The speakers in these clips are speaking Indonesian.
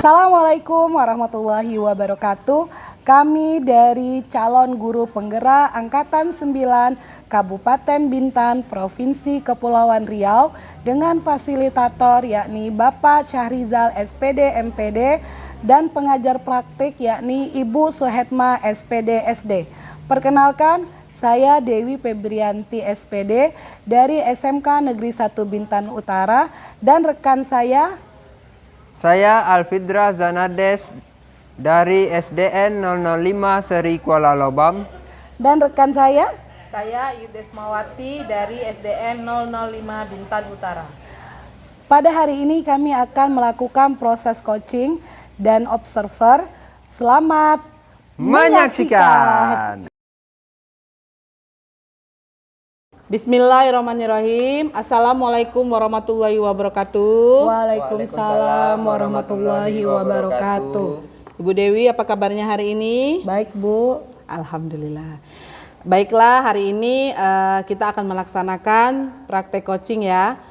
Assalamualaikum warahmatullahi wabarakatuh. Kami dari calon guru penggerak Angkatan 9 Kabupaten Bintan, Provinsi Kepulauan Riau dengan fasilitator yakni Bapak Syahrizal SPD MPD dan pengajar praktik yakni Ibu Suhetma SPD SD. Perkenalkan, saya Dewi Febrianti SPD dari SMK Negeri 1 Bintan Utara dan rekan saya Alfidra Zanades dari SDN 005 Seri Kuala Lobam. Dan rekan saya Yudesmawati dari SDN 005 Bintan Utara. Pada hari ini kami akan melakukan proses coaching dan observer. Selamat menyaksikan. Bismillahirrahmanirrahim. Assalamualaikum warahmatullahi wabarakatuh. Waalaikumsalam warahmatullahi wabarakatuh. Ibu Dewi, apa kabarnya hari ini? Baik, Bu. Alhamdulillah. Baiklah, hari ini kita akan melaksanakan praktek coaching ya.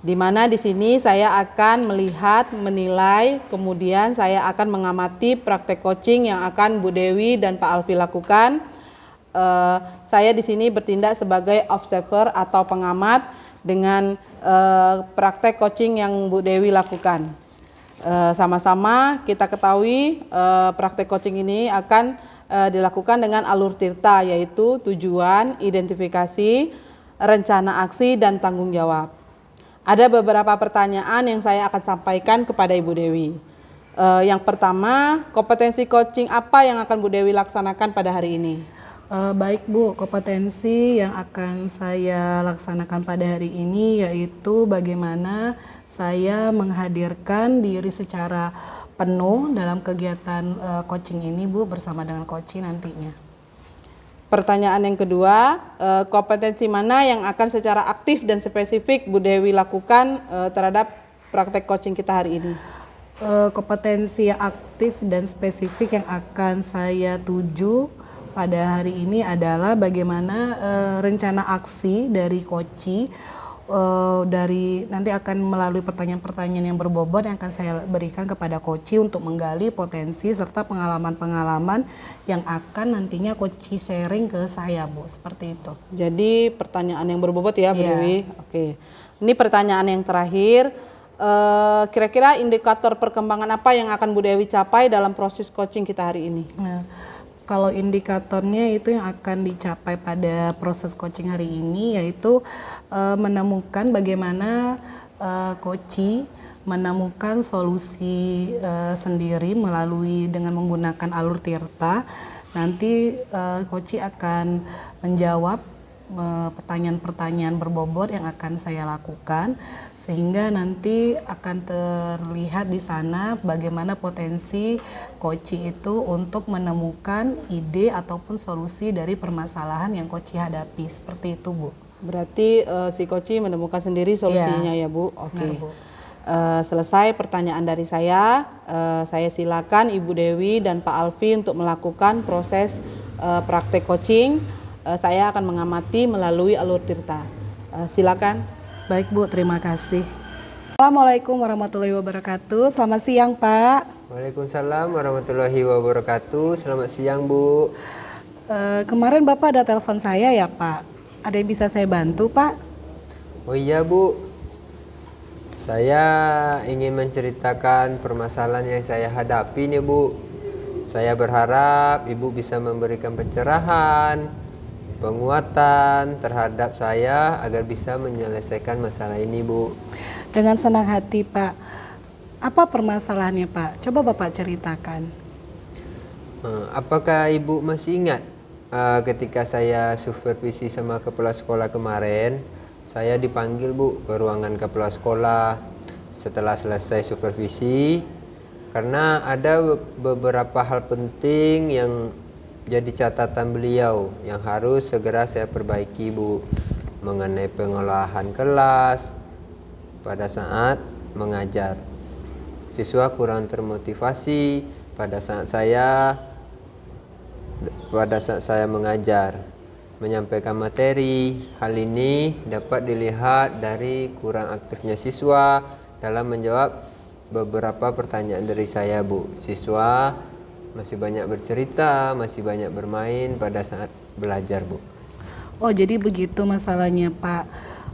Di mana di sini saya akan melihat, menilai, kemudian saya akan mengamati praktek coaching yang akan Bu Dewi dan Pak Alfi lakukan. Saya di sini bertindak sebagai observer atau pengamat dengan praktek coaching yang Bu Dewi lakukan. Sama-sama kita ketahui praktek coaching ini akan dilakukan dengan alur tirta, yaitu tujuan, identifikasi, rencana aksi, dan tanggung jawab. Ada beberapa pertanyaan yang saya akan sampaikan kepada Ibu Dewi. Yang pertama, kompetensi coaching apa yang akan Bu Dewi laksanakan pada hari ini? Baik, Bu, kompetensi yang akan saya laksanakan pada hari ini yaitu bagaimana saya menghadirkan diri secara penuh dalam kegiatan coaching ini, Bu, bersama dengan coaching nantinya. Pertanyaan yang kedua, kompetensi mana yang akan secara aktif dan spesifik Bu Dewi lakukan terhadap praktek coaching kita hari ini? Kompetensi aktif dan spesifik yang akan saya tuju pada hari ini adalah bagaimana rencana aksi dari coaching dari nanti akan melalui pertanyaan-pertanyaan yang berbobot yang akan saya berikan kepada coaching untuk menggali potensi serta pengalaman-pengalaman yang akan nantinya coaching sharing ke saya, Bu, seperti itu. Jadi pertanyaan yang berbobot ya, Bu Dewi. Oke. Ini pertanyaan yang terakhir. Kira-kira indikator perkembangan apa yang akan Bu Dewi capai dalam proses coaching kita hari ini? Kalau indikatornya itu yang akan dicapai pada proses coaching hari ini yaitu menemukan bagaimana coaching menemukan solusi sendiri melalui dengan menggunakan alur tirta. Nanti coaching akan menjawab pertanyaan-pertanyaan berbobot yang akan saya lakukan sehingga nanti akan terlihat di sana bagaimana potensi coaching itu untuk menemukan ide ataupun solusi dari permasalahan yang coaching hadapi, seperti itu, Bu. Berarti si coaching menemukan sendiri solusinya ya, Bu. Oke. Selesai pertanyaan dari saya silakan Ibu Dewi dan Pak Alfi untuk melakukan proses praktek coaching. Saya akan mengamati melalui alur tirta. Silakan. Baik, Bu, terima kasih. Assalamualaikum warahmatullahi wabarakatuh. Selamat siang, Pak. Waalaikumsalam warahmatullahi wabarakatuh. Selamat siang, Bu. Kemarin Bapak ada telepon saya ya, Pak. Ada yang bisa saya bantu, Pak? Oh iya, Bu. Saya ingin menceritakan permasalahan yang saya hadapi nih, Bu. Saya berharap Ibu bisa memberikan pencerahan, penguatan terhadap saya agar bisa menyelesaikan masalah ini, Bu. Dengan senang hati, Pak. Apa permasalahannya, Pak? Coba Bapak ceritakan. Apakah Ibu masih ingat ketika saya supervisi sama kepala sekolah kemarin, saya dipanggil, Bu, ke ruangan kepala sekolah setelah selesai supervisi karena ada beberapa hal penting yang jadi catatan beliau yang harus segera saya perbaiki, Bu, mengenai pengolahan kelas pada saat mengajar. Siswa kurang termotivasi pada saat saya mengajar, menyampaikan materi. Hal ini dapat dilihat dari kurang aktifnya siswa dalam menjawab beberapa pertanyaan dari saya, Bu. Siswa masih banyak bercerita, masih banyak bermain pada saat belajar, Bu. Oh, jadi begitu masalahnya, Pak.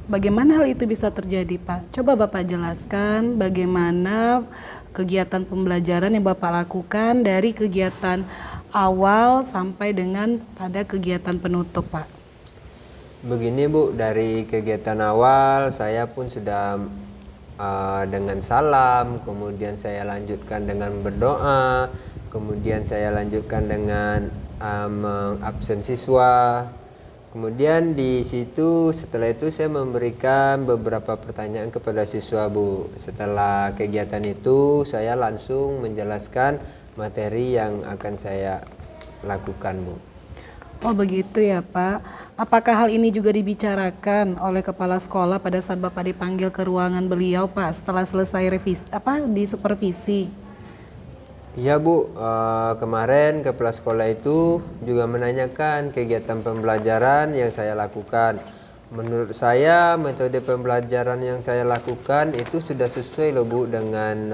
Bagaimana hal itu bisa terjadi, Pak? Coba Bapak jelaskan bagaimana kegiatan pembelajaran yang Bapak lakukan dari kegiatan awal sampai dengan pada kegiatan penutup, Pak. Begini, Bu, dari kegiatan awal saya pun sudah dengan salam, kemudian saya lanjutkan dengan berdoa, kemudian saya lanjutkan dengan mengabsen siswa. Kemudian di situ setelah itu saya memberikan beberapa pertanyaan kepada siswa, Bu. Setelah kegiatan itu saya langsung menjelaskan materi yang akan saya lakukan, Bu. Oh, begitu ya, Pak. Apakah hal ini juga dibicarakan oleh kepala sekolah pada saat Bapak dipanggil ke ruangan beliau, Pak, setelah selesai revisi di supervisi? Iya, Bu, kemarin kepala sekolah itu juga menanyakan kegiatan pembelajaran yang saya lakukan. Menurut saya metode pembelajaran yang saya lakukan itu sudah sesuai loh, Bu, dengan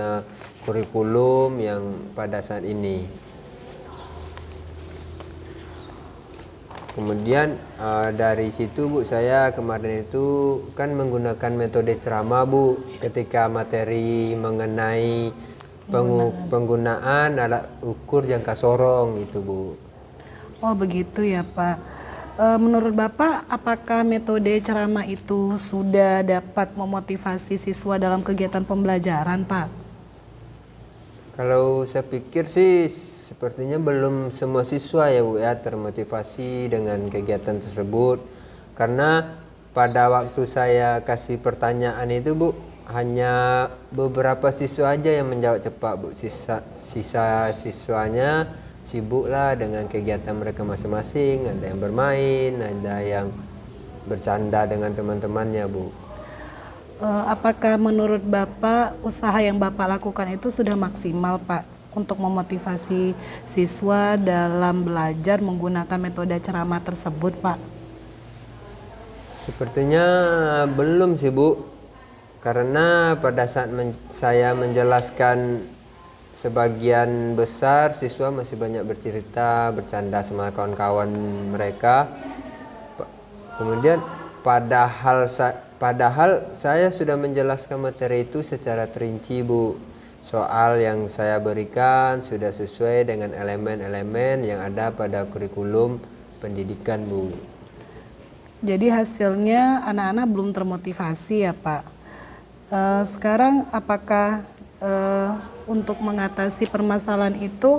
kurikulum yang pada saat ini. Kemudian dari situ, Bu, saya kemarin itu kan menggunakan metode ceramah, Bu, ketika materi mengenai penggunaan alat ukur jangka sorong itu, Bu. Oh, begitu ya, Pak. Menurut Bapak, apakah metode ceramah itu sudah dapat memotivasi siswa dalam kegiatan pembelajaran, Pak? Kalau saya pikir sih sepertinya belum semua siswa ya, Bu, ya, termotivasi dengan kegiatan tersebut. Karena pada waktu saya kasih pertanyaan itu, Bu, hanya beberapa siswa aja yang menjawab cepat, Bu. Sisa siswanya sibuklah dengan kegiatan mereka masing-masing. Ada yang bermain, ada yang bercanda dengan teman-temannya, Bu. Apakah menurut Bapak usaha yang Bapak lakukan itu sudah maksimal, Pak, untuk memotivasi siswa dalam belajar menggunakan metode ceramah tersebut, Pak? Sepertinya belum sih, Bu. Karena pada saat saya menjelaskan, sebagian besar siswa masih banyak bercerita, bercanda sama kawan-kawan mereka. Kemudian padahal saya sudah menjelaskan materi itu secara terinci, Bu. Soal yang saya berikan sudah sesuai dengan elemen-elemen yang ada pada kurikulum pendidikan, Bu. Jadi hasilnya anak-anak belum termotivasi ya, Pak. Sekarang apakah untuk mengatasi permasalahan itu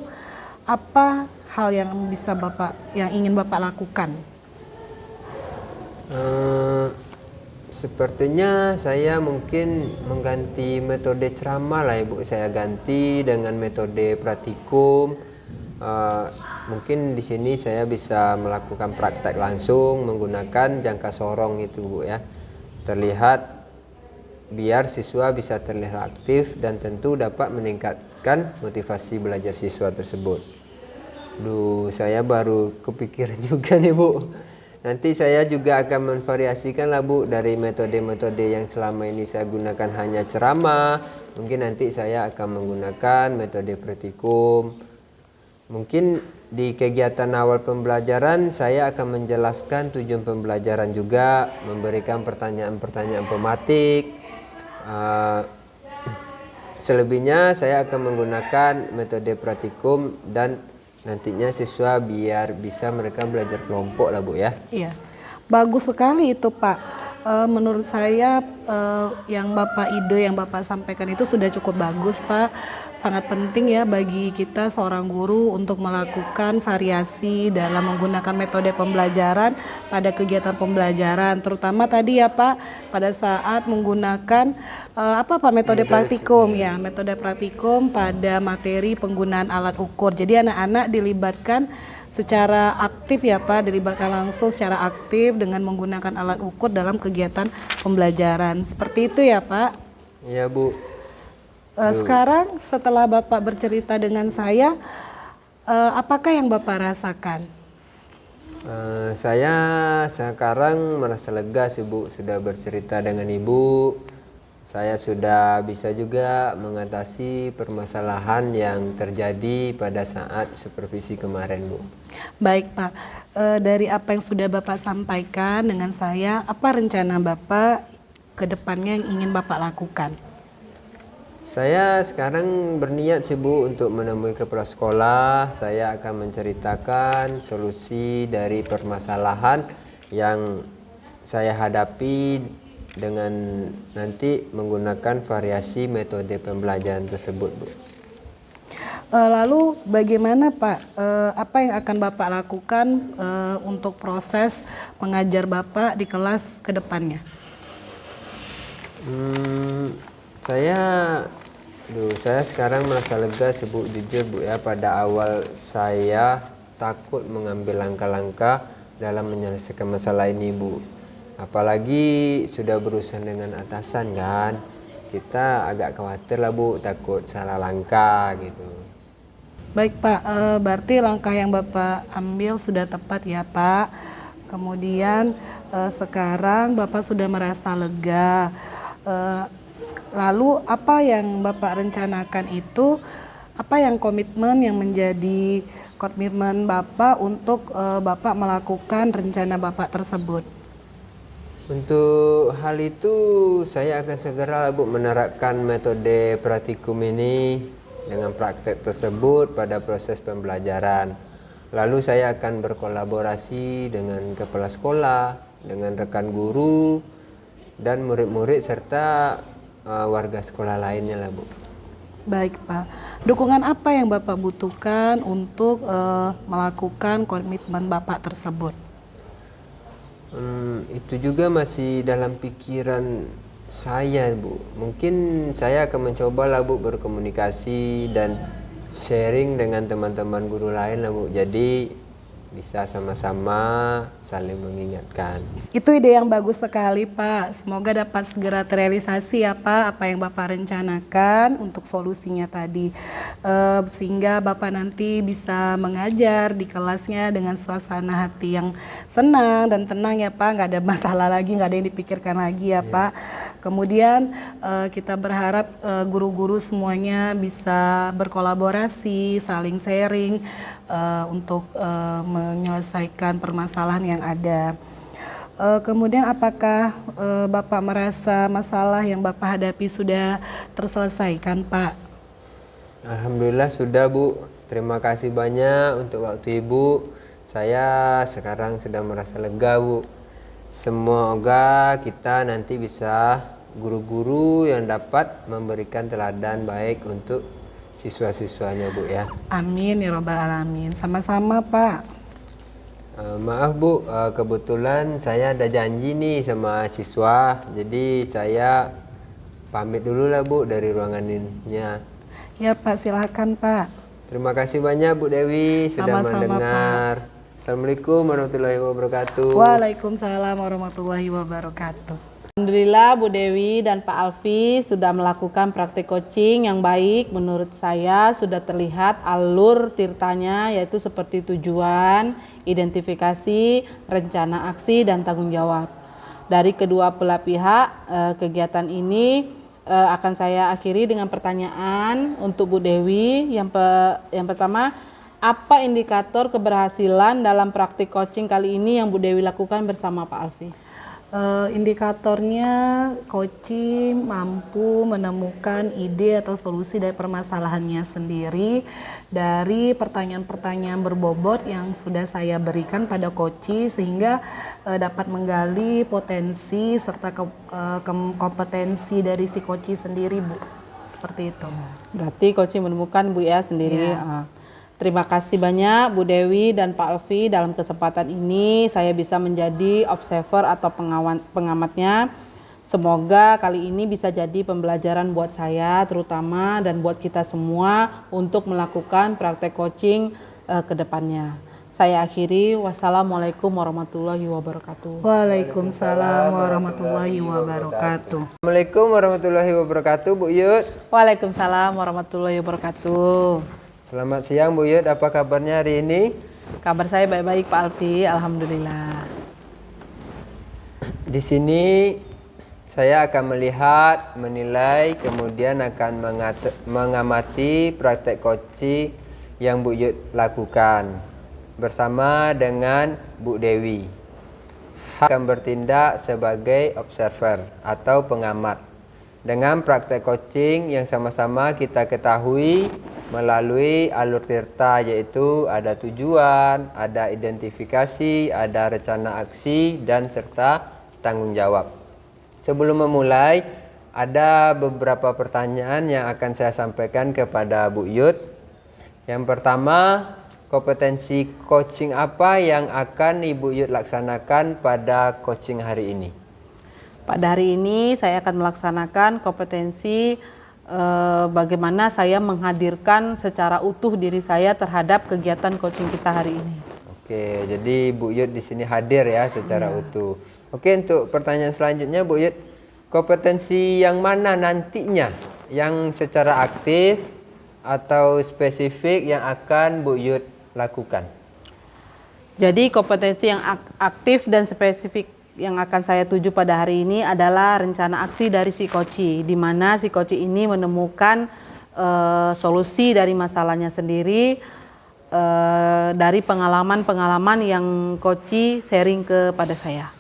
apa hal yang ingin Bapak lakukan? Sepertinya saya mungkin mengganti metode ceramah lah, Ibu. Saya ganti dengan metode praktikum. Mungkin di sini saya bisa melakukan praktek langsung menggunakan jangka sorong itu, Bu, ya. Terlihat biar siswa bisa terlihat aktif dan tentu dapat meningkatkan motivasi belajar siswa tersebut. Saya baru kepikiran juga nih, Bu. Nanti saya juga akan memvariasikan lah, Bu, dari metode-metode yang selama ini saya gunakan hanya ceramah. Mungkin nanti saya akan menggunakan metode praktikum. Mungkin di kegiatan awal pembelajaran saya akan menjelaskan tujuan pembelajaran juga, memberikan pertanyaan-pertanyaan pematik. Selebihnya saya akan menggunakan metode praktikum dan nantinya siswa biar bisa mereka belajar kelompok lah, Bu, ya. Iya, bagus sekali itu, Pak. Menurut saya yang Bapak sampaikan itu sudah cukup bagus, Pak. Sangat penting ya bagi kita seorang guru untuk melakukan variasi dalam menggunakan metode pembelajaran pada kegiatan pembelajaran, terutama tadi ya, Pak, pada saat menggunakan metode praktikum ya, metode praktikum pada materi penggunaan alat ukur. Jadi anak-anak dilibatkan secara aktif ya, Pak, dilibatkan langsung secara aktif dengan menggunakan alat ukur dalam kegiatan pembelajaran. Seperti itu ya, Pak? Iya, Bu. Sekarang setelah Bapak bercerita dengan saya, apakah yang Bapak rasakan? Saya sekarang merasa lega sih, Bu, sudah bercerita dengan Ibu. saya sudah bisa juga mengatasi permasalahan yang terjadi pada saat supervisi kemarin, Bu. Baik Pak, dari apa yang sudah Bapak sampaikan dengan saya, apa rencana Bapak ke depannya yang ingin Bapak lakukan? Saya sekarang berniat sih Bu untuk menemui kepala sekolah. Saya akan menceritakan solusi dari permasalahan yang saya hadapi dengan nanti menggunakan variasi metode pembelajaran tersebut, Bu. Lalu bagaimana Pak, apa yang akan Bapak lakukan untuk proses mengajar Bapak di kelas ke depannya? Saya sekarang merasa lega sih Bu, jujur Bu ya. Pada awal saya takut mengambil langkah-langkah dalam menyelesaikan masalah ini, Bu. Apalagi sudah berurusan dengan atasan kan, kita agak khawatir lah Bu, takut salah langkah gitu. Baik Pak, berarti langkah yang Bapak ambil sudah tepat ya Pak. Kemudian sekarang Bapak sudah merasa lega. Lalu apa yang Bapak rencanakan itu, apa yang komitmen yang menjadi komitmen Bapak untuk Bapak melakukan rencana Bapak tersebut? Untuk hal itu saya akan segera Bu menerapkan metode praktikum ini dengan praktek tersebut pada proses pembelajaran. Lalu saya akan berkolaborasi dengan kepala sekolah, dengan rekan guru, dan murid-murid serta warga sekolah lainnya lah Bu. Baik Pak, dukungan apa yang Bapak butuhkan untuk melakukan komitmen Bapak tersebut? Itu juga masih dalam pikiran saya Bu. Mungkin saya akan mencoba lah Bu berkomunikasi dan sharing dengan teman-teman guru lain lah Bu. Jadi bisa sama-sama saling mengingatkan. Itu ide yang bagus sekali Pak. Semoga dapat segera terrealisasi ya Pak apa yang Bapak rencanakan untuk solusinya tadi. Sehingga Bapak nanti bisa mengajar di kelasnya dengan suasana hati yang senang dan tenang ya Pak. Nggak ada masalah lagi, nggak ada yang dipikirkan lagi ya Pak. Kemudian kita berharap guru-guru semuanya bisa berkolaborasi, saling sharing untuk menyelesaikan permasalahan yang ada. Kemudian apakah Bapak merasa masalah yang Bapak hadapi sudah terselesaikan Pak? Alhamdulillah sudah Bu. Terima kasih banyak untuk waktu Ibu. Saya sekarang sudah merasa lega Bu. Semoga kita nanti bisa guru-guru yang dapat memberikan teladan baik untuk siswa-siswanya Bu ya. Amin ya robbal alamin. Sama-sama Pak. Maaf Bu, kebetulan saya ada janji nih sama siswa. Jadi saya pamit dulu lah Bu dari ruangannya. Ya Pak, silakan Pak. Terima kasih banyak Bu Dewi sudah Sama-sama, mendengar. Assalamualaikum warahmatullahi wabarakatuh. Waalaikumsalam warahmatullahi wabarakatuh. Alhamdulillah Bu Dewi dan Pak Alfi sudah melakukan praktik coaching yang baik. Menurut saya sudah terlihat alur tirtanya, yaitu seperti tujuan, identifikasi, rencana aksi, dan tanggung jawab. Dari kedua belah pihak, kegiatan ini akan saya akhiri dengan pertanyaan untuk Bu Dewi. Yang pertama, apa indikator keberhasilan dalam praktik coaching kali ini yang Bu Dewi lakukan bersama Pak Alfi? Indikatornya coaching mampu menemukan ide atau solusi dari permasalahannya sendiri dari pertanyaan-pertanyaan berbobot yang sudah saya berikan pada coaching, sehingga dapat menggali potensi serta kompetensi dari si coaching sendiri Bu. Seperti itu. Berarti coaching menemukan Bu ya sendiri. Ya. Terima kasih banyak Bu Dewi dan Pak Alfi. Dalam kesempatan ini saya bisa menjadi observer atau pengamatnya. Semoga kali ini bisa jadi pembelajaran buat saya terutama dan buat kita semua untuk melakukan praktek coaching ke depannya. Saya akhiri. Wassalamualaikum warahmatullahi wabarakatuh. Waalaikumsalam warahmatullahi wabarakatuh. Assalamualaikum warahmatullahi wabarakatuh Bu Yud. Waalaikumsalam warahmatullahi wabarakatuh. Selamat siang Bu Yud, apa kabarnya hari ini? Kabar saya baik-baik Pak Alfi, alhamdulillah. Di sini saya akan melihat, menilai, kemudian akan mengamati praktek coaching yang Bu Yud lakukan bersama dengan Bu Dewi. Akan bertindak sebagai observer atau pengamat dengan praktek coaching yang sama-sama kita ketahui melalui alur tirta, yaitu ada tujuan, ada identifikasi, ada rencana aksi, dan serta tanggung jawab. Sebelum memulai, ada beberapa pertanyaan yang akan saya sampaikan kepada Bu Yud. Yang pertama, kompetensi coaching apa yang akan Ibu Yud laksanakan pada coaching hari ini? Pada hari ini saya akan melaksanakan kompetensi bagaimana saya menghadirkan secara utuh diri saya terhadap kegiatan coaching kita hari ini. Oke, jadi Bu Yud di sini hadir ya secara utuh. Oke, untuk pertanyaan selanjutnya Bu Yud, kompetensi yang mana nantinya yang secara aktif atau spesifik yang akan Bu Yud lakukan? Jadi kompetensi yang aktif dan spesifik yang akan saya tuju pada hari ini adalah rencana aksi dari si coach, di mana si coach ini menemukan solusi dari masalahnya sendiri dari pengalaman-pengalaman yang coach sharing kepada saya.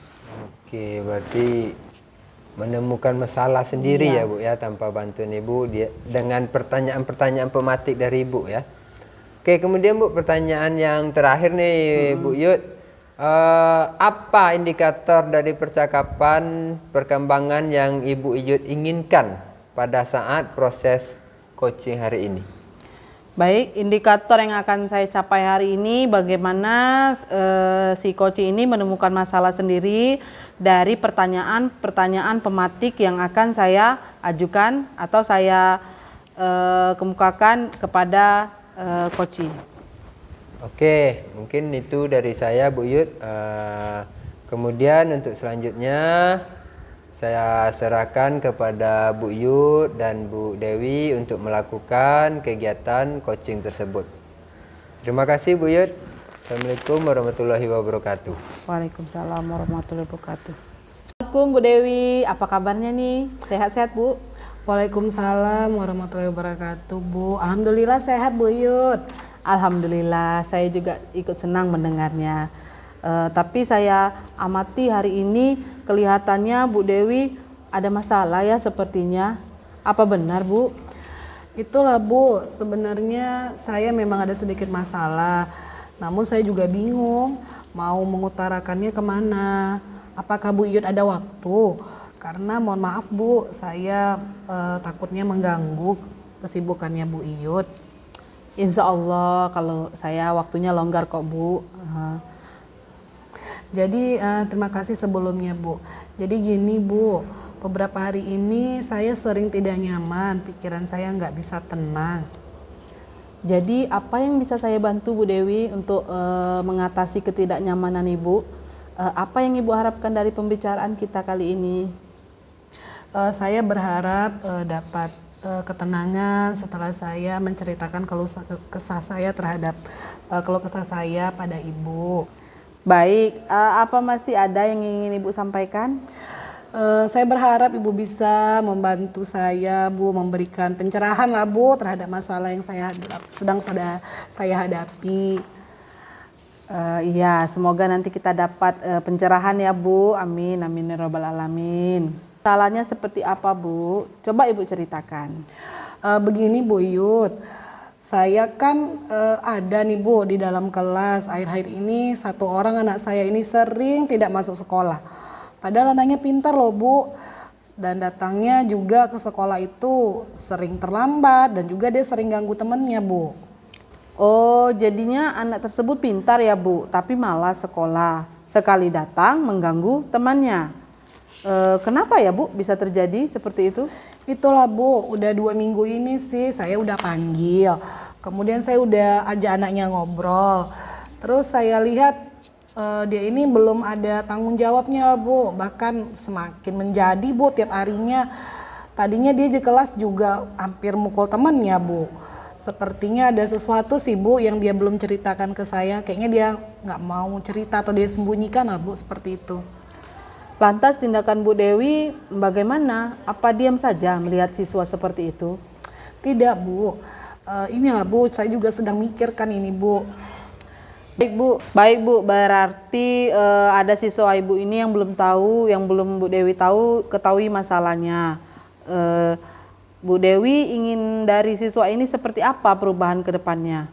Oke, berarti menemukan masalah sendiri ya Bu ya, tanpa bantuan Ibu dengan pertanyaan-pertanyaan pematik dari Ibu ya. Oke, kemudian Bu, pertanyaan yang terakhir nih Bu Yud, apa indikator dari percakapan perkembangan yang Ibu Yud inginkan pada saat proses coaching hari ini? Baik, indikator yang akan saya capai hari ini bagaimana si coach ini menemukan masalah sendiri dari pertanyaan-pertanyaan pematik yang akan saya ajukan atau saya kemukakan kepada coach. Oke, mungkin itu dari saya Bu Yud. Kemudian untuk selanjutnya saya serahkan kepada Bu Yud dan Bu Dewi untuk melakukan kegiatan coaching tersebut. Terima kasih Bu Yud. Assalamualaikum warahmatullahi wabarakatuh. Waalaikumsalam warahmatullahi wabarakatuh. Assalamualaikum Bu Dewi, apa kabarnya nih? Sehat-sehat Bu? Waalaikumsalam warahmatullahi wabarakatuh, Bu. Alhamdulillah sehat, Bu Yud. Alhamdulillah, saya juga ikut senang mendengarnya. Tapi saya amati hari ini kelihatannya Bu Dewi ada masalah ya sepertinya. Apa benar Bu? Itulah Bu, sebenarnya saya memang ada sedikit masalah. Namun saya juga bingung mau mengutarakannya kemana. Apakah Bu Yud ada waktu? Karena mohon maaf Bu, saya takutnya mengganggu kesibukannya Bu Yud. Insya Allah kalau saya waktunya longgar kok Bu. Jadi terima kasih sebelumnya Bu. Jadi gini Bu, beberapa hari ini saya sering tidak nyaman, pikiran saya nggak bisa tenang. Jadi apa yang bisa saya bantu Bu Dewi untuk mengatasi ketidaknyamanan Ibu? Apa yang Ibu harapkan dari pembicaraan kita kali ini? Saya berharap dapat ketenangan setelah saya menceritakan keluh kesah saya terhadap keluh kesah saya pada Ibu. Baik, apa masih ada yang ingin Ibu sampaikan? Saya berharap Ibu bisa membantu saya, Bu, memberikan pencerahan lah Bu terhadap masalah yang sedang saya hadapi. Iya, semoga nanti kita dapat pencerahan ya Bu. Amin, amin ya rabbal alamin. Masalahnya seperti apa Bu? Coba Ibu ceritakan. Begini Bu Yud, saya kan ada nih Bu di dalam kelas akhir-akhir ini satu orang anak saya ini sering tidak masuk sekolah. Padahal anaknya pintar loh Bu, dan datangnya juga ke sekolah itu sering terlambat dan juga dia sering ganggu temennya Bu. Oh, jadinya anak tersebut pintar ya Bu, tapi malah sekolah. Sekali datang mengganggu temannya. Kenapa ya Bu bisa terjadi seperti itu? Itulah Bu, udah 2 minggu ini sih saya udah panggil. Kemudian saya udah ajak anaknya ngobrol. Terus saya lihat dia ini belum ada tanggung jawabnya Bu. Bahkan semakin menjadi Bu tiap harinya. Tadinya dia di kelas juga hampir mukul temannya Bu. Sepertinya ada sesuatu sih Bu yang dia belum ceritakan ke saya. Kayaknya dia nggak mau cerita atau dia sembunyikan lah Bu, seperti itu. Lantas tindakan Bu Dewi bagaimana? Apa diam saja melihat siswa seperti itu? Tidak, Bu. Inilah, Bu, saya juga sedang mikirkan ini, Bu. Baik Bu, berarti ada siswa Ibu ini yang belum tahu, yang belum Bu Dewi ketahui masalahnya. Bu Dewi ingin dari siswa ini seperti apa perubahan ke depannya?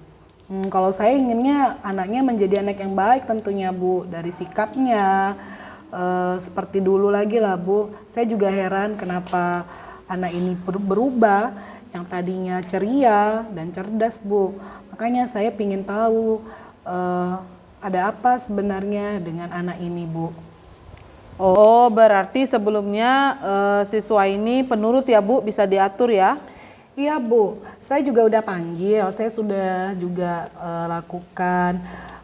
Kalau saya inginnya anaknya menjadi anak yang baik tentunya, Bu, dari sikapnya. Seperti dulu lagi lah, Bu. Saya juga heran kenapa anak ini berubah, yang tadinya ceria dan cerdas, Bu. Makanya saya ingin tahu ada apa sebenarnya dengan anak ini, Bu. Oh, berarti sebelumnya siswa ini penurut ya Bu, bisa diatur ya? Iya, Bu. Saya juga udah panggil, saya sudah juga lakukan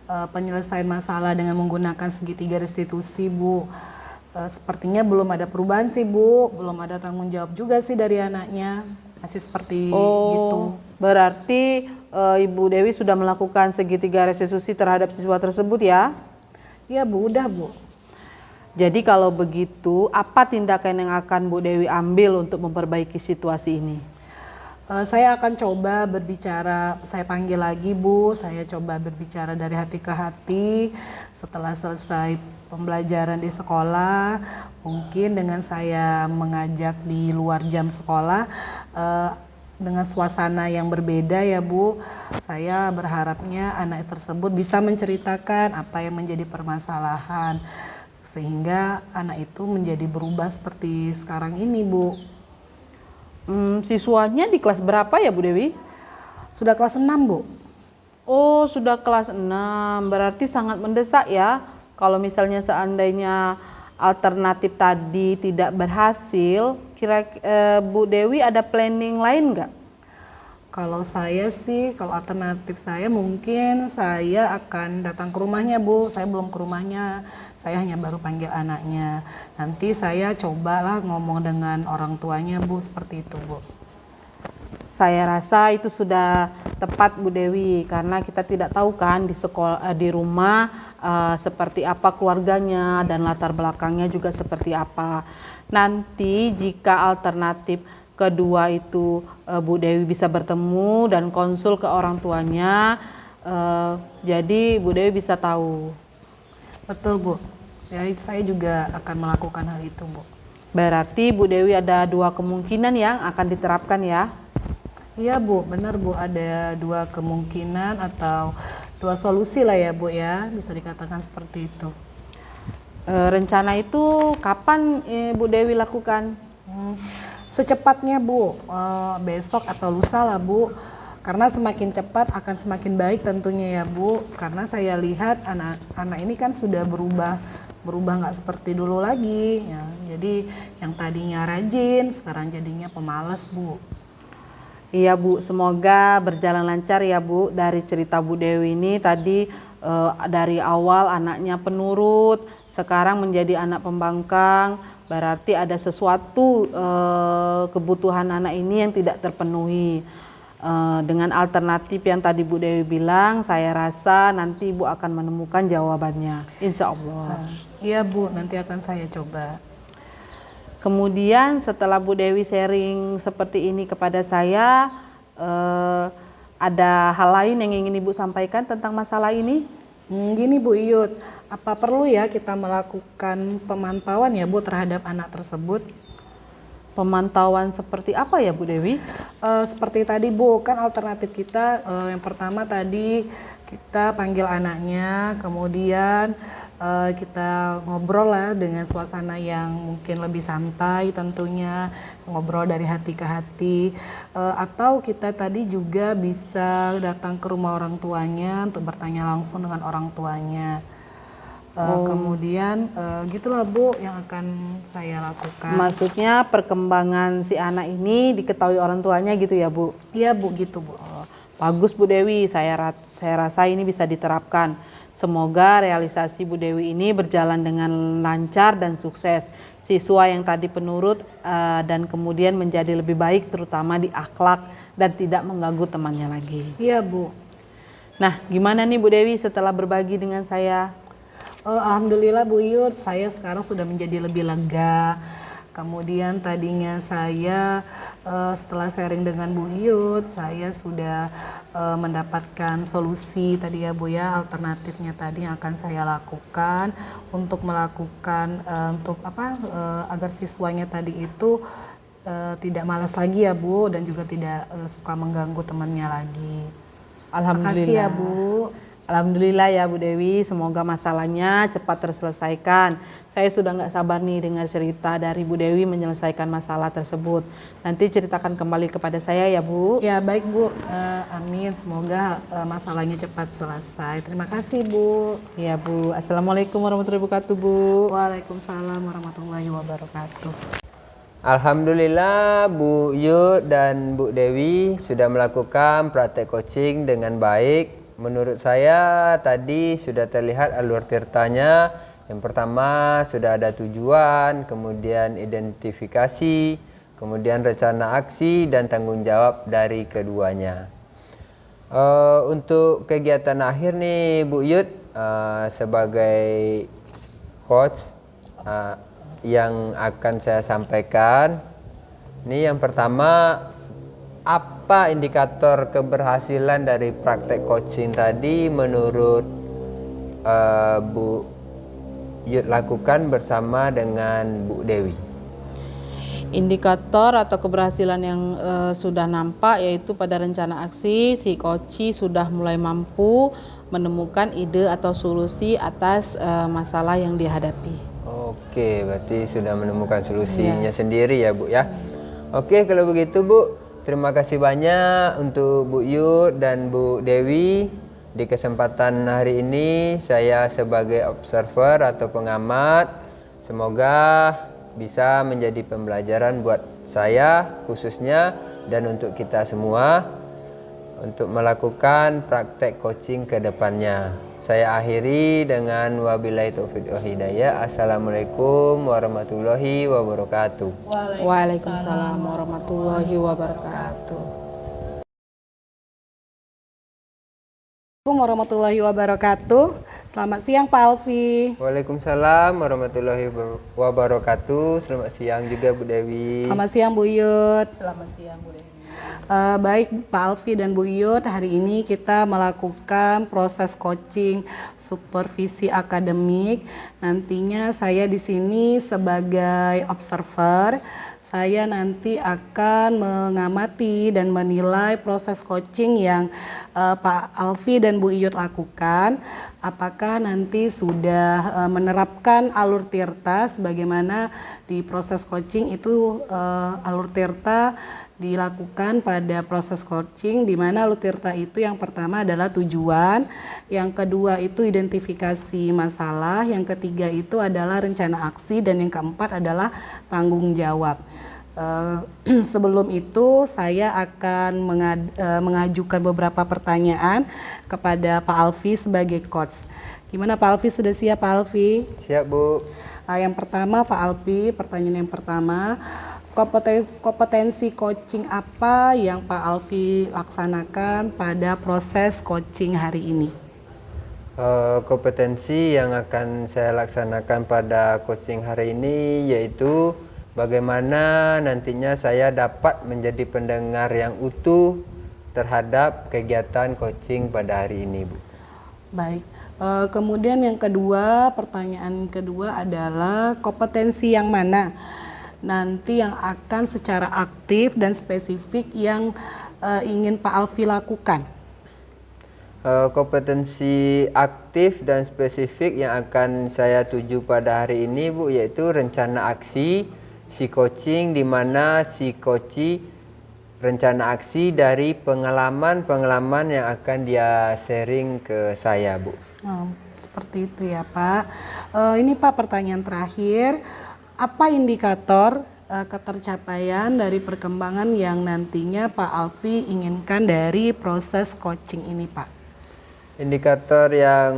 penyelesaian masalah dengan menggunakan segitiga restitusi, Bu. Sepertinya belum ada perubahan sih, Bu. Belum ada tanggung jawab juga sih dari anaknya. Masih seperti gitu. Berarti Ibu Dewi sudah melakukan segitiga restitusi terhadap siswa tersebut ya? Iya, Bu, udah, Bu. Jadi kalau begitu, apa tindakan yang akan Bu Dewi ambil untuk memperbaiki situasi ini? Saya akan coba berbicara, saya panggil lagi, Bu, saya coba berbicara dari hati ke hati. Setelah selesai pembelajaran di sekolah, mungkin dengan saya mengajak di luar jam sekolah, dengan suasana yang berbeda ya, Bu. Saya berharapnya anak tersebut bisa menceritakan apa yang menjadi permasalahan, sehingga anak itu menjadi berubah seperti sekarang ini, Bu. Siswanya di kelas berapa ya Bu Dewi? Sudah kelas 6, Bu. Oh, sudah kelas 6. Berarti sangat mendesak ya. Kalau misalnya seandainya alternatif tadi tidak berhasil, Bu Dewi ada planning lain nggak? Kalau saya sih, kalau alternatif saya mungkin saya akan datang ke rumahnya, Bu. Saya belum ke rumahnya, saya hanya baru panggil anaknya. Nanti saya cobalah ngomong dengan orang tuanya, Bu, seperti itu, Bu. Saya rasa itu sudah tepat Bu Dewi, karena kita tidak tahu kan di sekolah, di rumah seperti apa keluarganya dan latar belakangnya juga seperti apa. Nanti jika alternatif kedua itu Bu Dewi bisa bertemu dan konsul ke orang tuanya, jadi Bu Dewi bisa tahu. Betul, Bu. Ya, saya juga akan melakukan hal itu, Bu. Berarti Bu Dewi ada dua kemungkinan yang akan diterapkan ya? Iya, Bu, benar, Bu. Ada dua kemungkinan atau dua solusi lah ya, Bu, ya. Bisa dikatakan seperti itu. Rencana itu kapan Bu Dewi lakukan? Secepatnya, Bu. Besok atau lusa lah, Bu. Karena semakin cepat akan semakin baik tentunya ya, Bu. Karena saya lihat anak ini kan sudah berubah nggak seperti dulu lagi ya. Jadi yang tadinya rajin sekarang jadinya pemalas, Bu. Iya Bu, semoga berjalan lancar ya Bu. Dari cerita Bu Dewi ini tadi dari awal anaknya penurut, sekarang menjadi anak pembangkang. Berarti ada sesuatu kebutuhan anak ini yang tidak terpenuhi. Dengan alternatif yang tadi Bu Dewi bilang, saya rasa nanti Ibu akan menemukan jawabannya, insya Allah. Iya, Bu, nanti akan saya coba. Kemudian setelah Bu Dewi sharing seperti ini kepada saya, ada hal lain yang ingin Ibu sampaikan tentang masalah ini? Gini, Bu Iyut, apa perlu ya kita melakukan pemantauan ya, Bu, terhadap anak tersebut? Pemantauan seperti apa ya Bu Dewi? Seperti tadi, Bu, kan alternatif kita yang pertama tadi kita panggil anaknya, kemudian kita ngobrol lah dengan suasana yang mungkin lebih santai tentunya, ngobrol dari hati ke hati, atau kita tadi juga bisa datang ke rumah orang tuanya untuk bertanya langsung dengan orang tuanya. Kemudian gitulah Bu yang akan saya lakukan. Maksudnya perkembangan si anak ini diketahui orang tuanya gitu ya Bu? Iya Bu, gitu Bu. Bagus Bu Dewi, saya rasa ini bisa diterapkan. Semoga realisasi Bu Dewi ini berjalan dengan lancar dan sukses. Siswa yang tadi penurut dan kemudian menjadi lebih baik terutama di akhlak dan tidak mengganggu temannya lagi. Iya Bu. Nah, gimana nih Bu Dewi setelah berbagi dengan saya? Alhamdulillah Bu Yud, saya sekarang sudah menjadi lebih lega. Kemudian tadinya saya setelah sharing dengan Bu Yud, saya sudah mendapatkan solusi tadi ya Bu ya, alternatifnya tadi yang akan saya lakukan untuk melakukan untuk apa agar siswanya tadi itu tidak malas lagi ya Bu, dan juga tidak suka mengganggu temannya lagi. Makasih ya Bu. Alhamdulillah ya Bu Dewi, semoga masalahnya cepat terselesaikan. Saya sudah nggak sabar nih dengar cerita dari Bu Dewi menyelesaikan masalah tersebut. Nanti ceritakan kembali kepada saya ya Bu. Ya baik Bu, amin. Semoga masalahnya cepat selesai. Terima kasih Bu. Ya Bu, Assalamualaikum warahmatullahi wabarakatuh Bu. Waalaikumsalam warahmatullahi wabarakatuh. Alhamdulillah Bu Yud dan Bu Dewi sudah melakukan praktek coaching dengan baik. Menurut saya tadi sudah terlihat alur tirtanya. Yang pertama sudah ada tujuan, kemudian identifikasi, kemudian rencana aksi dan tanggung jawab dari keduanya. Untuk kegiatan akhir nih Bu Yud sebagai coach yang akan saya sampaikan. Ini yang pertama, apa indikator keberhasilan dari praktek coaching tadi menurut Bu Yud lakukan bersama dengan Bu Dewi? Indikator atau keberhasilan yang sudah nampak yaitu pada rencana aksi, si coach sudah mulai mampu menemukan ide atau solusi atas masalah yang dihadapi. Oke, berarti sudah menemukan solusinya sendiri ya Bu ya. Oke, kalau begitu Bu, terima kasih banyak untuk Bu Yud dan Bu Dewi. Di kesempatan hari ini saya sebagai observer atau pengamat, semoga bisa menjadi pembelajaran buat saya khususnya dan untuk kita semua untuk melakukan praktek coaching ke depannya. Saya akhiri dengan wabillahi taufiq wal hidayah. Assalamualaikum warahmatullahi wabarakatuh. Waalaikumsalam warahmatullahi wabarakatuh. Assalamualaikum warahmatullahi wabarakatuh. Selamat siang Pak Alfi. Waalaikumsalam warahmatullahi wabarakatuh. Selamat siang juga Bu Dewi. Selamat siang Bu Yud. Selamat siang Bu Dewi. Baik Pak Alfi dan Bu Yud, hari ini kita melakukan proses coaching supervisi akademik. Nantinya saya di sini sebagai observer. Saya nanti akan mengamati dan menilai proses coaching yang Pak Alfi dan Bu Yud lakukan. Apakah nanti sudah menerapkan alur tirta sebagaimana di proses coaching itu alur tirta dilakukan pada proses coaching, di mana alur tirta itu yang pertama adalah tujuan, yang kedua itu identifikasi masalah, yang ketiga itu adalah rencana aksi, dan yang keempat adalah tanggung jawab. Sebelum itu saya akan mengajukan beberapa pertanyaan kepada Pak Alfi sebagai coach. Gimana Pak Alfi, sudah siap Pak Alfi? Siap Bu. Yang pertama Pak Alfi, pertanyaan yang pertama, kompetensi coaching apa yang Pak Alfi laksanakan pada proses coaching hari ini? Kompetensi yang akan saya laksanakan pada coaching hari ini yaitu bagaimana nantinya saya dapat menjadi pendengar yang utuh terhadap kegiatan coaching pada hari ini Bu. Baik, kemudian yang kedua, pertanyaan kedua adalah kompetensi yang mana nanti yang akan secara aktif dan spesifik yang ingin Pak Alfi lakukan? Kompetensi aktif dan spesifik yang akan saya tuju pada hari ini Bu, yaitu rencana aksi si coaching, di mana si coach rencana aksi dari pengalaman-pengalaman yang akan dia sharing ke saya Bu. Seperti itu ya Pak. Ini Pak pertanyaan terakhir. Apa indikator ketercapaian dari perkembangan yang nantinya Pak Alfi inginkan dari proses coaching ini Pak? Indikator yang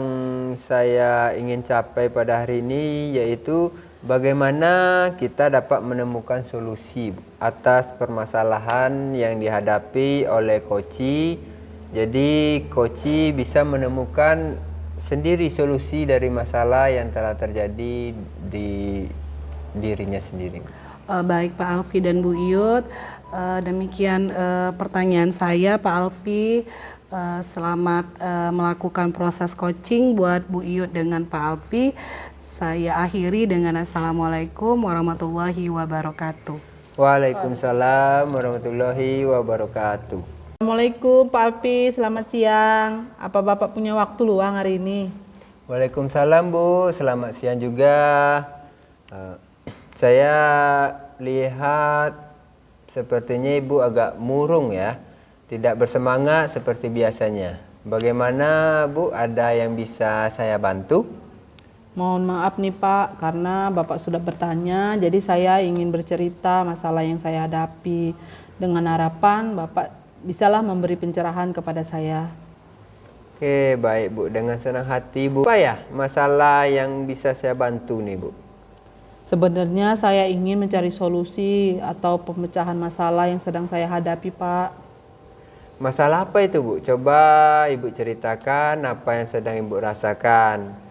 saya ingin capai pada hari ini yaitu bagaimana kita dapat menemukan solusi atas permasalahan yang dihadapi oleh coach. Jadi coach bisa menemukan sendiri solusi dari masalah yang telah terjadi di dirinya sendiri. Baik Pak Alfi dan Bu Iyut, demikian pertanyaan saya Pak Alfi. Selamat melakukan proses coaching buat Bu Iyut dengan Pak Alfi. Saya akhiri dengan Assalamualaikum warahmatullahi wabarakatuh. Waalaikumsalam warahmatullahi wabarakatuh. Assalamualaikum Pak Alfi, selamat siang. Apa Bapak punya waktu luang hari ini? Waalaikumsalam Bu, selamat siang juga. Saya lihat sepertinya Ibu agak murung ya, tidak bersemangat seperti biasanya. Bagaimana Bu, ada yang bisa saya bantu? Mohon maaf nih Pak, karena Bapak sudah bertanya, jadi saya ingin bercerita masalah yang saya hadapi. Dengan harapan Bapak bisalah memberi pencerahan kepada saya. Oke, baik Bu, dengan senang hati Bu. Apa ya masalah yang bisa saya bantu nih Bu? Sebenarnya saya ingin mencari solusi atau pemecahan masalah yang sedang saya hadapi Pak. Masalah apa itu Bu? Coba Ibu ceritakan apa yang sedang Ibu rasakan.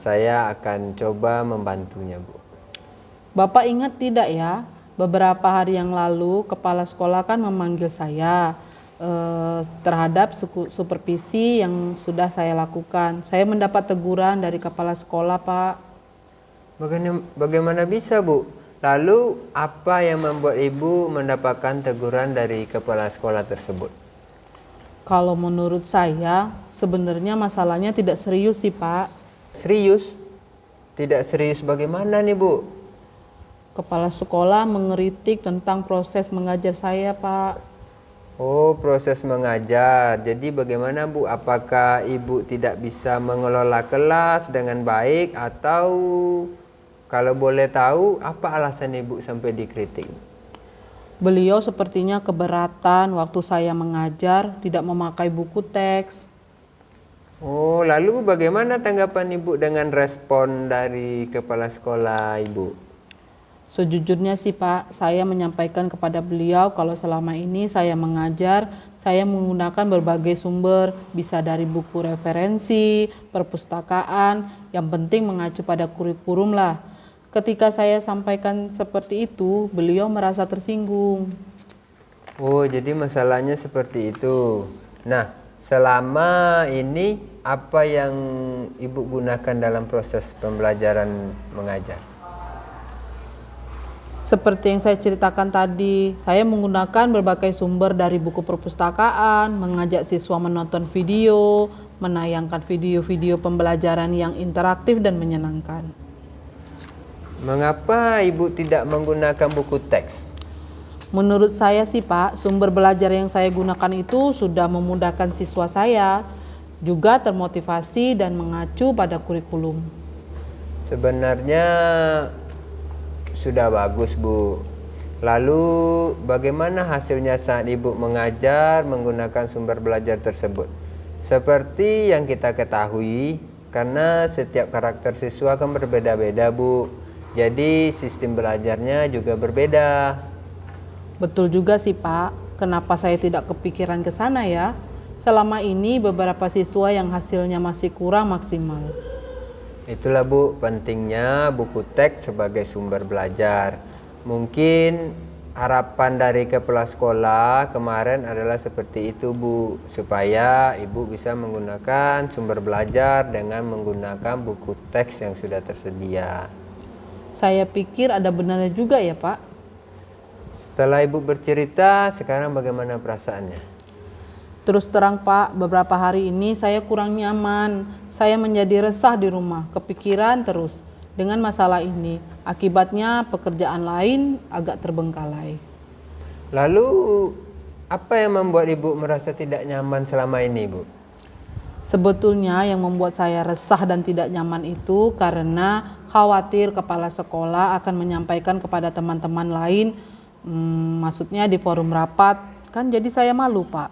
Saya akan coba membantunya Bu. Bapak ingat tidak ya, beberapa hari yang lalu kepala sekolah kan memanggil saya terhadap supervisi yang sudah saya lakukan. Saya mendapat teguran dari kepala sekolah Pak. Bagaimana bisa Bu? Lalu apa yang membuat Ibu mendapatkan teguran dari kepala sekolah tersebut? Kalau menurut saya sebenarnya masalahnya tidak serius sih Pak. Serius? Tidak serius bagaimana nih Bu? Kepala sekolah mengeritik tentang proses mengajar saya Pak. Oh, proses mengajar. Jadi bagaimana Bu? Apakah Ibu tidak bisa mengelola kelas dengan baik atau kalau boleh tahu apa alasan Ibu sampai dikritik? Beliau sepertinya keberatan waktu saya mengajar tidak memakai buku teks. Oh, lalu bagaimana tanggapan Ibu dengan respon dari kepala sekolah Ibu? Sejujurnya sih Pak, saya menyampaikan kepada beliau kalau selama ini saya mengajar, saya menggunakan berbagai sumber, bisa dari buku referensi, perpustakaan, yang penting mengacu pada kurikulum lah. Ketika saya sampaikan seperti itu, beliau merasa tersinggung. Oh, jadi masalahnya seperti itu. Nah, selama ini apa yang Ibu gunakan dalam proses pembelajaran mengajar? Seperti yang saya ceritakan tadi, saya menggunakan berbagai sumber dari buku perpustakaan, mengajak siswa menonton video, menayangkan video-video pembelajaran yang interaktif dan menyenangkan. Mengapa Ibu tidak menggunakan buku teks? Menurut saya sih Pak, sumber belajar yang saya gunakan itu sudah memudahkan siswa saya, juga termotivasi dan mengacu pada kurikulum. Sebenarnya sudah bagus Bu. Lalu bagaimana hasilnya saat Ibu mengajar menggunakan sumber belajar tersebut? Seperti yang kita ketahui, karena setiap karakter siswa kan berbeda-beda Bu. Jadi sistem belajarnya juga berbeda. Betul juga sih Pak, kenapa saya tidak kepikiran ke sana ya? Selama ini beberapa siswa yang hasilnya masih kurang maksimal. Itulah Bu, pentingnya buku teks sebagai sumber belajar. Mungkin harapan dari kepala sekolah kemarin adalah seperti itu Bu, supaya Ibu bisa menggunakan sumber belajar dengan menggunakan buku teks yang sudah tersedia. Saya pikir ada benarnya juga ya Pak. Setelah Ibu bercerita, sekarang bagaimana perasaannya? Terus terang Pak, beberapa hari ini saya kurang nyaman. Saya menjadi resah di rumah, kepikiran terus dengan masalah ini. Akibatnya pekerjaan lain agak terbengkalai. Lalu apa yang membuat Ibu merasa tidak nyaman selama ini Bu? Sebetulnya yang membuat saya resah dan tidak nyaman itu karena khawatir kepala sekolah akan menyampaikan kepada teman-teman lain, maksudnya di forum rapat, kan jadi saya malu Pak.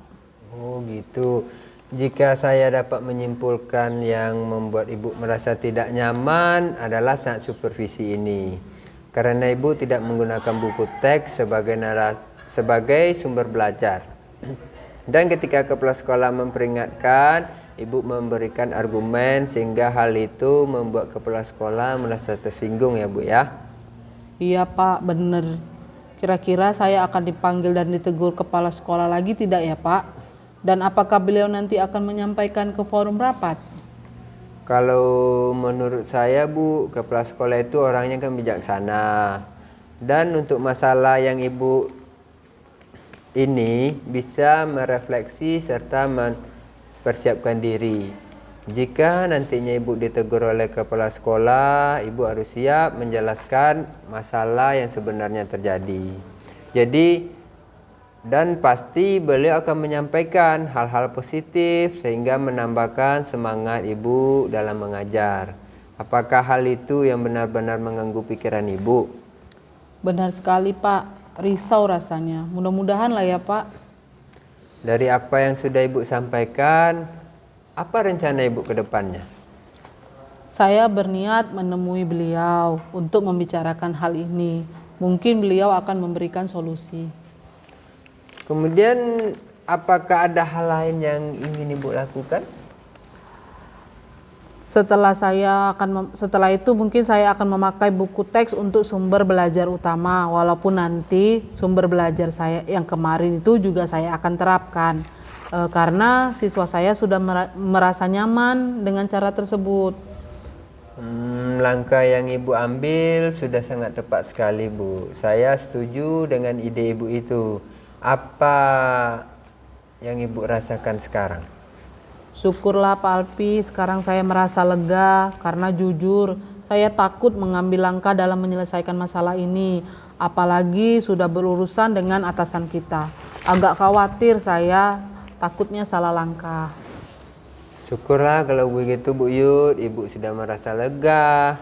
Oh gitu. Jika saya dapat menyimpulkan yang membuat Ibu merasa tidak nyaman adalah saat supervisi ini. Karena Ibu tidak menggunakan buku teks sebagai sumber belajar. Dan ketika kepala sekolah memperingatkan, Ibu memberikan argumen sehingga hal itu membuat kepala sekolah merasa tersinggung ya Bu ya. Iya Pak, bener. Kira-kira saya akan dipanggil dan ditegur kepala sekolah lagi tidak ya Pak? Dan apakah beliau nanti akan menyampaikan ke forum rapat? Kalau menurut saya Bu, kepala sekolah itu orangnya kan bijaksana. Dan untuk masalah yang Ibu ini bisa merefleksi serta mempersiapkan diri. Jika nantinya Ibu ditegur oleh kepala sekolah, Ibu harus siap menjelaskan masalah yang sebenarnya terjadi. Jadi dan pasti beliau akan menyampaikan hal-hal positif sehingga menambahkan semangat Ibu dalam mengajar. Apakah hal itu yang benar-benar mengganggu pikiran Ibu? Benar sekali Pak, risau rasanya. Mudah-mudahan lah ya Pak. Dari apa yang sudah Ibu sampaikan, apa rencana Ibu ke depannya? Saya berniat menemui beliau untuk membicarakan hal ini. Mungkin beliau akan memberikan solusi. Kemudian apakah ada hal lain yang ingin Ibu lakukan? Setelah itu mungkin saya akan memakai buku teks untuk sumber belajar utama, walaupun nanti sumber belajar saya yang kemarin itu juga saya akan terapkan karena siswa saya sudah merasa nyaman dengan cara tersebut. Langkah yang Ibu ambil sudah sangat tepat sekali Bu. Saya setuju dengan ide Ibu itu. Apa yang Ibu rasakan sekarang? Syukurlah Pak Alfi, sekarang saya merasa lega karena jujur saya takut mengambil langkah dalam menyelesaikan masalah ini. Apalagi sudah berurusan dengan atasan kita. Agak khawatir saya, takutnya salah langkah. Syukurlah kalau begitu Bu Yud, Ibu sudah merasa lega.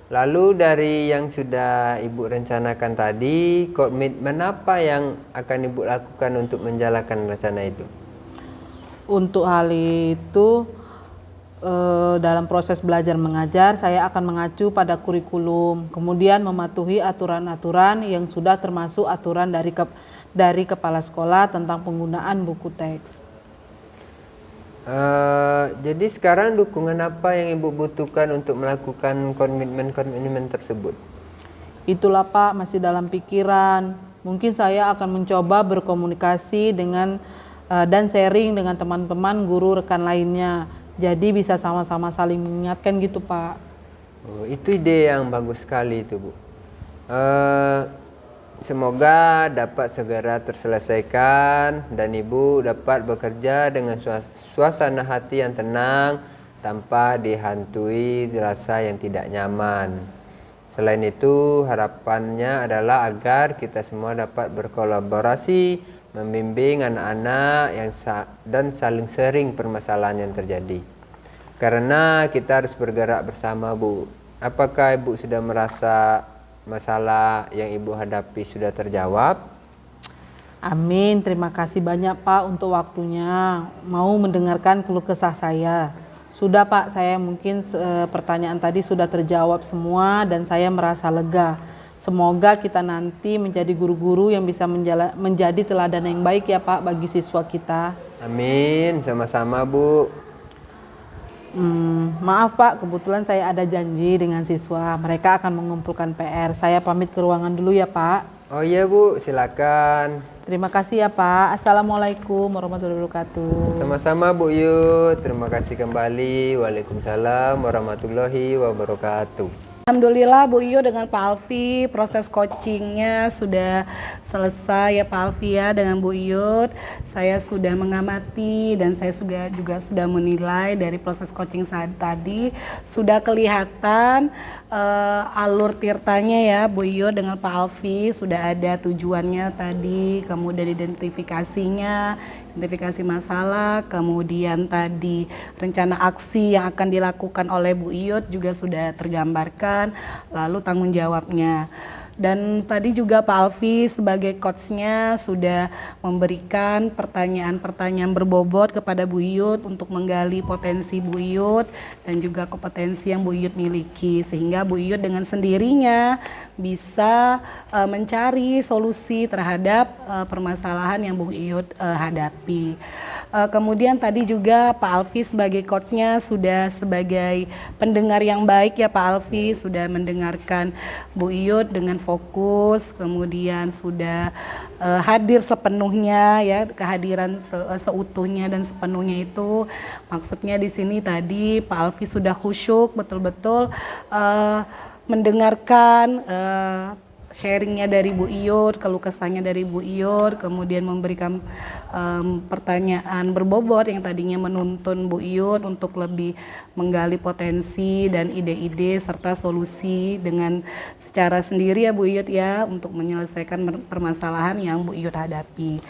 Lalu dari yang sudah Ibu rencanakan tadi, komitmen apa yang akan Ibu lakukan untuk menjalankan rencana itu? Untuk hal itu, dalam proses belajar mengajar, saya akan mengacu pada kurikulum, kemudian mematuhi aturan-aturan yang sudah termasuk aturan dari kepala sekolah tentang penggunaan buku teks. Jadi sekarang dukungan apa yang Ibu butuhkan untuk melakukan komitmen-komitmen tersebut? Itulah Pak, masih dalam pikiran. Mungkin saya akan mencoba berkomunikasi dengan dan sharing dengan teman-teman guru rekan lainnya. Jadi bisa sama-sama saling mengingatkan gitu Pak. Oh, itu ide yang bagus sekali itu Bu. Semoga dapat segera terselesaikan dan Ibu dapat bekerja dengan suasana hati yang tenang tanpa dihantui rasa yang tidak nyaman. Selain itu, harapannya adalah agar kita semua dapat berkolaborasi, membimbing anak-anak dan saling sharing permasalahan yang terjadi. Karena kita harus bergerak bersama Bu. Apakah Ibu sudah merasa masalah yang Ibu hadapi sudah terjawab? Amin, terima kasih banyak Pak untuk waktunya, mau mendengarkan keluh kesah saya. Sudah Pak, saya mungkin pertanyaan tadi sudah terjawab semua dan saya merasa lega. Semoga kita nanti menjadi guru-guru yang bisa menjadi teladan yang baik ya Pak bagi siswa kita. Amin, sama-sama Bu. Maaf Pak, kebetulan saya ada janji dengan siswa. Mereka akan mengumpulkan PR. Saya pamit ke ruangan dulu ya Pak. Oh iya Bu, silakan. Terima kasih ya Pak. Assalamualaikum warahmatullahi wabarakatuh. Sama-sama Bu Yud, terima kasih kembali. Waalaikumsalam warahmatullahi wabarakatuh. Alhamdulillah Bu Iyo dengan Pak Alfi proses coachingnya sudah selesai ya Pak Alfi ya dengan Bu Iyo. Saya sudah mengamati dan saya juga sudah menilai dari proses coaching saat tadi sudah kelihatan alur tirtanya ya Bu Iyo dengan Pak Alfi, sudah ada tujuannya tadi, kemudian identifikasinya, identifikasi masalah, kemudian tadi rencana aksi yang akan dilakukan oleh Bu Iyut juga sudah tergambarkan, lalu tanggung jawabnya. Dan tadi juga Pak Alfi sebagai coachnya sudah memberikan pertanyaan-pertanyaan berbobot kepada Bu Iyut untuk menggali potensi Bu Iyut dan juga kompetensi yang Bu Iyut miliki, sehingga Bu Iyut dengan sendirinya bisa mencari solusi terhadap permasalahan yang Bu Iyut hadapi. Kemudian tadi juga Pak Alfi sebagai coachnya sudah sebagai pendengar yang baik ya Pak Alfi, sudah mendengarkan Bu Iyut dengan fokus, kemudian sudah hadir sepenuhnya ya, kehadiran seutuhnya dan sepenuhnya itu maksudnya di sini tadi Pak Alfi sudah khusyuk betul-betul mendengarkan sharingnya dari Bu Iyut, keluh kesahnya dari Bu Iyut, kemudian memberikan pertanyaan berbobot yang tadinya menuntun Bu Iyut untuk lebih menggali potensi dan ide-ide serta solusi dengan secara sendiri ya Bu Iyut ya untuk menyelesaikan permasalahan yang Bu Iyut hadapi.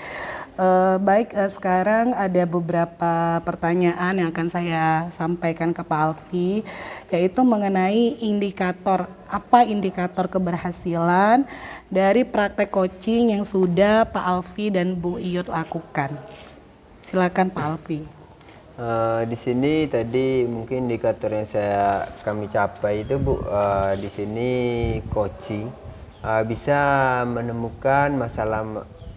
Baik, sekarang ada beberapa pertanyaan yang akan saya sampaikan ke Pak Alfi, yaitu mengenai indikator, apa indikator keberhasilan dari praktek coaching yang sudah Pak Alfi dan Bu Iyut lakukan. Silakan Pak Alfi. Di sini tadi mungkin indikator yang kami capai itu Bu, di sini coaching bisa menemukan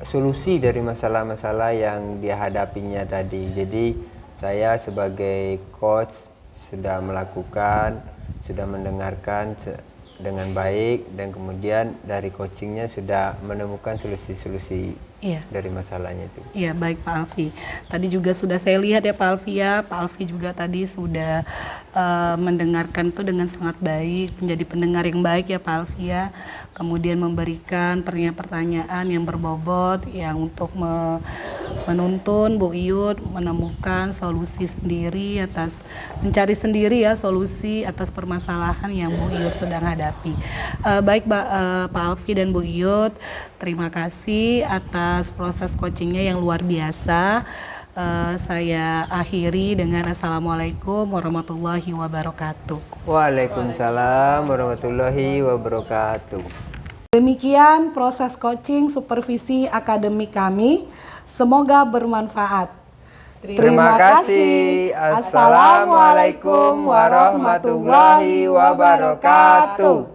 solusi dari masalah-masalah yang dihadapinya tadi. Jadi saya sebagai coach sudah melakukan, sudah mendengarkan dengan baik, dan kemudian dari coachingnya sudah menemukan solusi-solusi dari masalahnya itu. Iya, baik Pak Alfi. Tadi juga sudah saya lihat ya Pak Alfi ya. Pak Alfi juga tadi sudah mendengarkan itu dengan sangat baik, menjadi pendengar yang baik ya Pak Alfi ya. Kemudian memberikan pertanyaan-pertanyaan yang berbobot yang untuk menuntun Bu Iyut menemukan solusi sendiri mencari sendiri ya solusi atas permasalahan yang Bu Iyut sedang hadapi. Baik Pak Alfi dan Bu Iyut, terima kasih atas proses coachingnya yang luar biasa. Saya akhiri dengan Assalamualaikum warahmatullahi wabarakatuh. Waalaikumsalam warahmatullahi wabarakatuh. Demikian proses coaching supervisi akademik kami. Semoga bermanfaat. Terima kasih. Assalamualaikum warahmatullahi wabarakatuh.